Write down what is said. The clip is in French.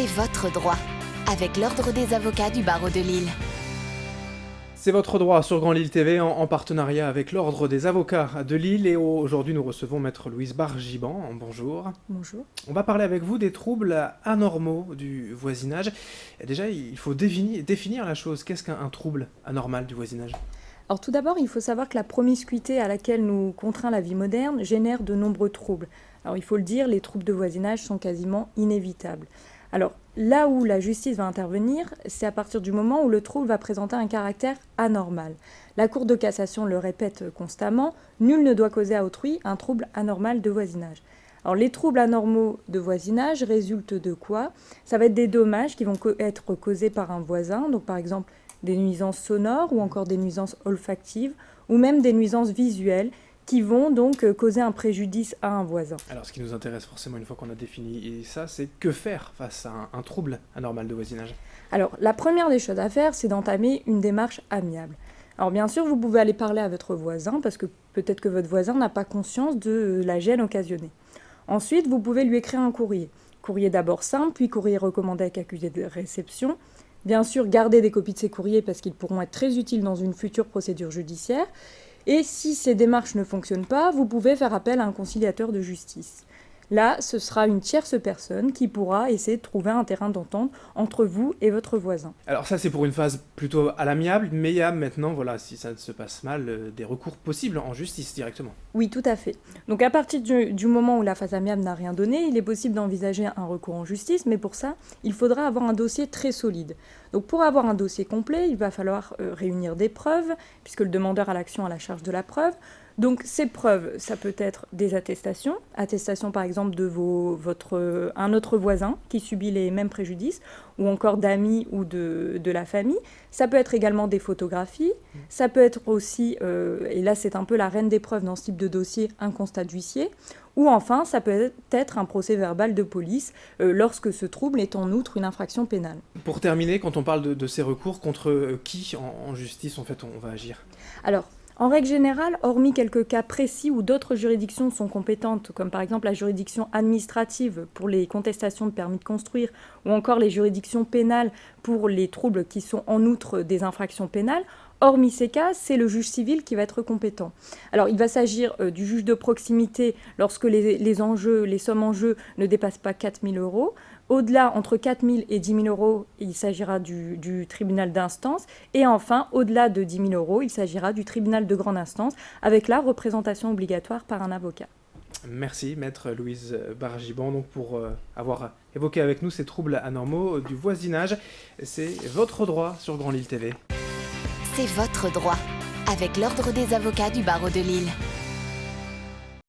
C'est votre droit, avec l'Ordre des avocats du barreau de Lille. C'est votre droit sur Grand Lille TV en partenariat avec l'Ordre des avocats de Lille et aujourd'hui nous recevons Maître Louise Bargiban. Bonjour. Bonjour. On va parler avec vous des troubles anormaux du voisinage. Et déjà, il faut définir la chose. Qu'est-ce qu'un trouble anormal du voisinage ? Alors tout d'abord, il faut savoir que la promiscuité à laquelle nous contraint la vie moderne génère de nombreux troubles. Alors il faut le dire, les troubles de voisinage sont quasiment inévitables. Alors là où la justice va intervenir, c'est à partir du moment où le trouble va présenter un caractère anormal. La Cour de cassation le répète constamment, nul ne doit causer à autrui un trouble anormal de voisinage. Alors les troubles anormaux de voisinage résultent de quoi ? Ça va être des dommages qui vont être causés par un voisin, donc par exemple des nuisances sonores ou encore des nuisances olfactives ou même des nuisances visuelles qui vont donc causer un préjudice à un voisin. Alors ce qui nous intéresse forcément une fois qu'on a défini ça, c'est que faire face à un trouble anormal de voisinage ? Alors la première des choses à faire, c'est d'entamer une démarche amiable. Alors bien sûr, vous pouvez aller parler à votre voisin parce que peut-être que votre voisin n'a pas conscience de la gêne occasionnée. Ensuite, vous pouvez lui écrire un courrier. Courrier d'abord simple, puis courrier recommandé avec accusé de réception. Bien sûr, gardez des copies de ces courriers parce qu'ils pourront être très utiles dans une future procédure judiciaire. Et si ces démarches ne fonctionnent pas, vous pouvez faire appel à un conciliateur de justice. Là, ce sera une tierce personne qui pourra essayer de trouver un terrain d'entente entre vous et votre voisin. Alors ça c'est pour une phase plutôt à l'amiable, mais il y a maintenant, voilà, si ça se passe mal, des recours possibles en justice directement. Oui, tout à fait. Donc à partir du moment où la phase amiable n'a rien donné, il est possible d'envisager un recours en justice, mais pour ça, il faudra avoir un dossier très solide. Donc pour avoir un dossier complet, il va falloir réunir des preuves, puisque le demandeur a l'action à la charge de la preuve. Donc ces preuves, ça peut être des attestations par exemple de un autre voisin qui subit les mêmes préjudices, ou encore d'amis ou de la famille. Ça peut être également des photographies, ça peut être aussi, et là c'est un peu la reine des preuves dans ce type de dossier, un constat d'huissier, ou enfin ça peut être un procès verbal de police lorsque ce trouble est en outre une infraction pénale. Pour terminer, quand on parle de ces recours, contre qui en justice en fait on va agir ? Alors, en règle générale, hormis quelques cas précis où d'autres juridictions sont compétentes, comme par exemple la juridiction administrative pour les contestations de permis de construire, ou encore les juridictions pénales pour les troubles qui sont en outre des infractions pénales, hormis ces cas, c'est le juge civil qui va être compétent. Alors, il va s'agir du juge de proximité lorsque les sommes en jeu ne dépassent pas 4 000 €. Au-delà, entre 4 000 et 10 000 €, il s'agira du tribunal d'instance. Et enfin, au-delà de 10 000 €, il s'agira du tribunal de grande instance, avec la représentation obligatoire par un avocat. Merci, Maître Louise Bargiban, donc pour avoir évoqué avec nous ces troubles anormaux du voisinage. C'est votre droit sur Grand Lille TV. C'est votre droit, avec l'Ordre des avocats du barreau de Lille.